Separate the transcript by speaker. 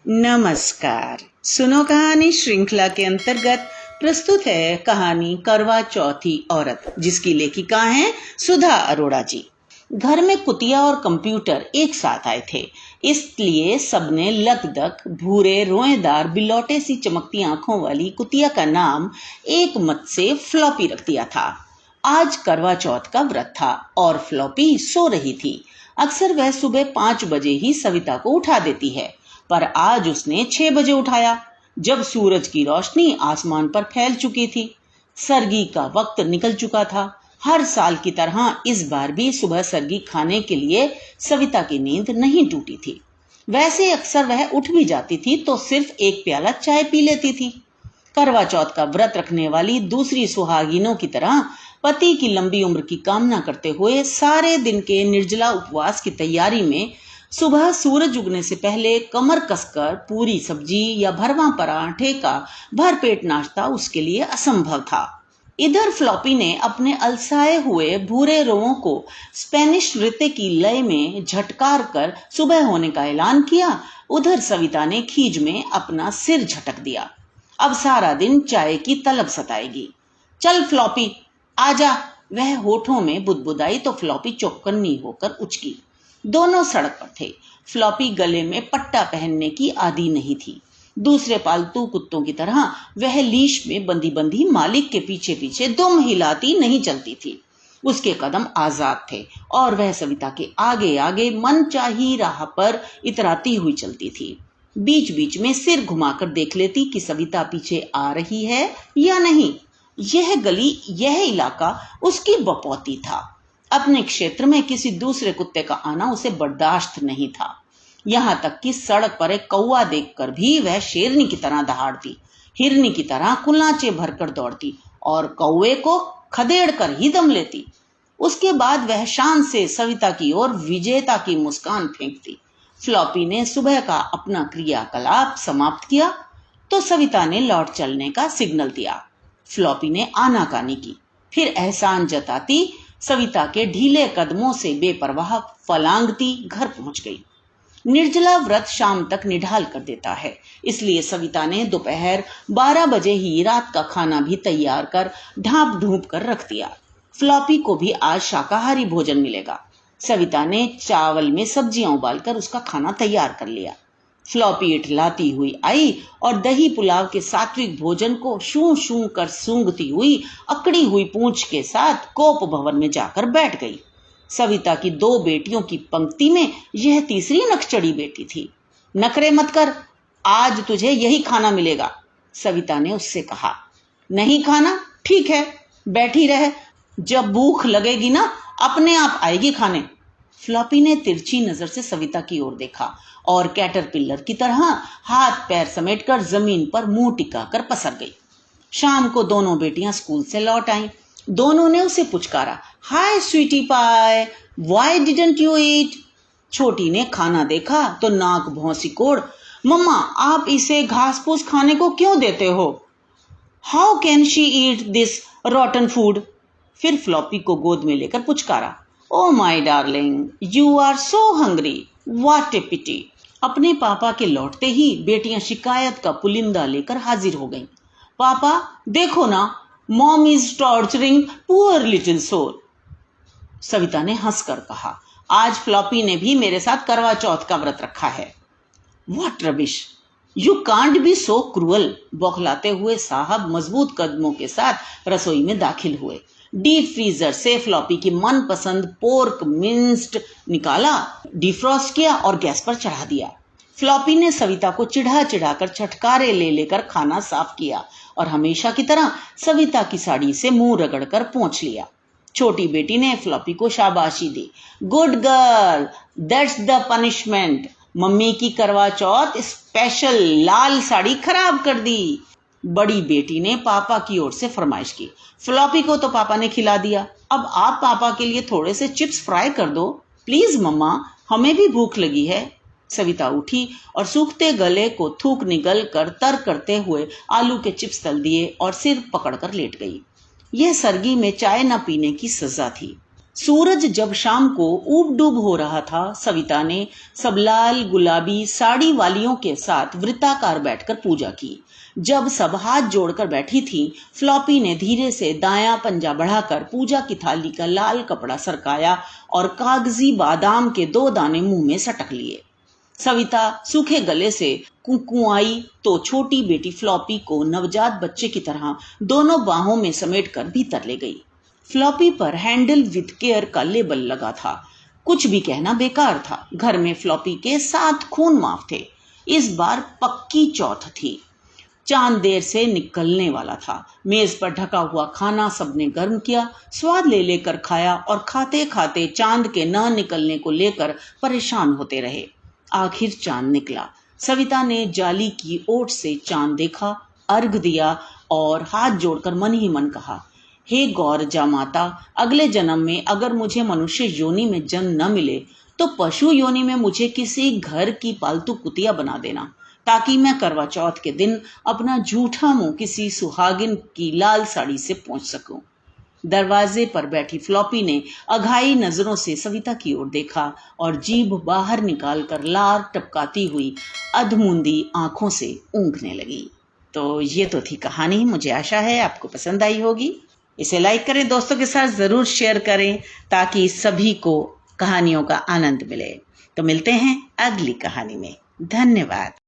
Speaker 1: नमस्कार। सुनो कहानी श्रृंखला के अंतर्गत प्रस्तुत है कहानी करवा चौथी औरत, जिसकी लेखिका हैं सुधा अरोड़ा जी। घर में कुतिया और कंप्यूटर एक साथ आए थे, इसलिए सबने लकदक भूरे रोएदार बिलौटे सी चमकती आंखों वाली कुतिया का नाम एक मत से फ्लॉपी रख दिया था। आज करवा चौथ का व्रत था और फ्लॉपी सो रही थी। अक्सर वह सुबह 5 बजे ही सविता को उठा देती है, पर आज उसने 6 बजे उठाया, जब सूरज की रोशनी आसमान पर फैल चुकी थी। सरगी का वक्त निकल चुका था। हर साल की तरह इस बार भी सुबह सरगी खाने के लिए सविता की नींद नहीं टूटी थी। वैसे अक्सर वह उठ भी जाती थी तो सिर्फ एक प्याला चाय पी लेती थी। करवा चौथ का व्रत रखने वाली दूसरी सुहागिनों की तरह पति की लंबी उम्र की कामना करते हुए सारे दिन के निर्जला उपवास की तैयारी में सुबह सूरज उगने से पहले कमर कसकर पूरी सब्जी या भरवा पराठे का भरपेट नाश्ता उसके लिए असंभव था। इधर फ्लॉपी ने अपने अलसाए हुए भूरे रोओं को स्पेनिश नृत्य की लय में झटकार कर सुबह होने का ऐलान किया। उधर सविता ने खीज में अपना सिर झटक दिया। अब सारा दिन चाय की तलब सताएगी। चल फ्लॉपी आजा, वह होठों में बुदबुदाई तो फ्लॉपी चौकन्नी होकर उचकी। दोनों सड़क पर थे। फ्लॉपी गले में पट्टा पहनने की आदी नहीं थी। दूसरे पालतू कुत्तों की तरह वह लीश में बंधी बंधी मालिक के पीछे पीछे दुम हिलाती नहीं चलती थी। उसके कदम आजाद थे और वह सविता के आगे आगे मनचाही राह पर इतराती हुई चलती थी। बीच बीच में सिर घुमाकर देख लेती कि सविता पीछे आ रही है या नहीं। यह गली, यह इलाका उसकी बपौती था। अपने क्षेत्र में किसी दूसरे कुत्ते का आना उसे बर्दाश्त नहीं था। यहां तक कि सड़क पर एक कौवा देखकर भी वह शेरनी की तरह दहाड़ती, हिरनी की तरह कुलांचे भरकर दौड़ती और कौवे को खदेड़ कर ही दम लेती। उसके बाद वह शान से सविता की ओर विजेता की मुस्कान फेंकती। फ्लॉपी ने सुबह का अपना क्रियाकलाप समाप्त किया तो सविता ने लौट चलने का सिग्नल दिया। फ्लॉपी ने आनाकानी की, फिर एहसान जताती सविता के ढीले कदमों से बेपरवाह फलांगती घर पहुंच गई। निर्जला व्रत शाम तक निढाल कर देता है, इसलिए सविता ने दोपहर 12 बजे ही रात का खाना भी तैयार कर ढांप ढूंप कर रख दिया। फ्लॉपी को भी आज शाकाहारी भोजन मिलेगा। सविता ने चावल में सब्जियां उबालकर उसका खाना तैयार कर लिया। फ्लॉपी इठलाती हुई आई और दही पुलाव के सात्विक भोजन को शू शू कर सूंघती हुई अकड़ी हुई पूंछ के साथ कोप भवन में जाकर बैठ गई। सविता की 2 बेटियों की पंक्ति में यह तीसरी नकचड़ी बेटी थी। नखरे मत कर, आज तुझे यही खाना मिलेगा, सविता ने उससे कहा। नहीं खाना? ठीक है, बैठी रह, जब भूख लगेगी ना अपने आप आएगी खाने। फ्लॉपी ने तिरछी नजर से सविता की ओर देखा और कैटरपिलर की तरह हाथ पैर समेटकर जमीन पर मुंह टिकाकर पसर गई। शाम को दोनों बेटियां स्कूल से लौट आईं। दोनों ने उसे पुचकारा, हाय स्वीटी पाई, व्हाई डिडंट यू ईट? छोटी ने खाना देखा तो नाक भौंसी कोड़, मम्मा आप इसे घास फूस खाने को क्यों देते हो? How can she eat this rotten food? फिर फ्लॉपी को गोद में लेकर पुचकारा, oh my darling, you are so hungry, what a pity. अपने पापा के लौटते ही बेटियां शिकायत का पुलिंदा लेकर हाजिर हो गईं। पापा देखो ना, mom is torturing poor little soul. Savita ने हंसकर कहा, आज फ्लॉपी ने भी मेरे साथ करवा चौथ का व्रत रखा है। What rubbish, you can't be so cruel. बौखलाते हुए साहब मजबूत कदमों के साथ रसोई में दाखिल हुए। डीप फ्रीजर से फ्लॉपी की मनपसंद पोर्क मिंस्ड निकाला, डिफ्रॉस्ट किया और गैस पर चढ़ा दिया। फ्लॉपी ने सविता को चिढ़ा चिढ़ाकर छटकारे ले लेकर खाना साफ किया और हमेशा की तरह सविता की साड़ी से मुंह रगड़कर पोंछ लिया। छोटी बेटी ने फ्लॉपी को शाबाशी दी, good girl, that's the punishment. मम्मी की करवा चौथ स्पेशल लाल साड़ी खराब कर दी। बड़ी बेटी ने पापा की ओर से फरमाइश की, फ्लॉपी को तो पापा ने खिला दिया, अब आप पापा के लिए थोड़े से चिप्स फ्राई कर दो प्लीज मम्मा, हमें भी भूख लगी है। सविता उठी और सूखते गले को थूक निगल कर तर करते हुए आलू के चिप्स तल दिए और सिर पकड़कर लेट गई। यह सरगी में चाय न पीने की सजा थी। सूरज जब शाम को ऊब डूब हो रहा था, सविता ने सब लाल गुलाबी साड़ी वालियों के साथ वृत्ताकार बैठकर पूजा की। जब सब हाथ जोड़कर बैठी थी, फ्लॉपी ने धीरे से दायां पंजा बढ़ाकर पूजा की थाली का लाल कपड़ा सरकाया और कागजी बादाम के 2 दाने मुंह में सटक लिए। सविता सूखे गले से कुंकुआई तो छोटी बेटी फ्लॉपी को नवजात बच्चे की तरह दोनों बाहों में समेटकर भीतर ले गई। फ्लॉपी पर हैंडल विद केयर का लेबल लगा था। कुछ भी कहना बेकार था। घर में फ्लॉपी के 7 खून माफ थे। इस बार पक्की चौथ थी। चांद देर से निकलने वाला था। मेज पर ढका हुआ खाना सबने गर्म किया, स्वाद ले लेकर खाया और खाते खाते चांद के न निकलने को लेकर परेशान होते रहे। आखिर चांद निकला। सविता ने जाली की ओट से चांद देखा, अर्घ दिया और हाथ जोड़कर मन ही मन कहा, हे गौर जा माता, अगले जन्म में अगर मुझे मनुष्य योनि में जन्म न मिले तो पशु योनि में मुझे किसी घर की पालतू कुतिया बना देना, ताकि मैं करवा चौथ के दिन अपना झूठा मुंह किसी सुहागिन की लाल साड़ी से पोंछ सकूं। दरवाजे पर बैठी फ्लॉपी ने अघाई नजरों से सविता की ओर देखा और जीभ बाहर निकालकर लार टपकाती हुई अधमुंदी आंखों से ऊँघने लगी। तो ये तो थी कहानी। मुझे आशा है आपको पसंद आई होगी। इसे लाइक करें, दोस्तों के साथ जरूर शेयर करें ताकि सभी को कहानियों का आनंद मिले। तो मिलते हैं अगली कहानी में। धन्यवाद।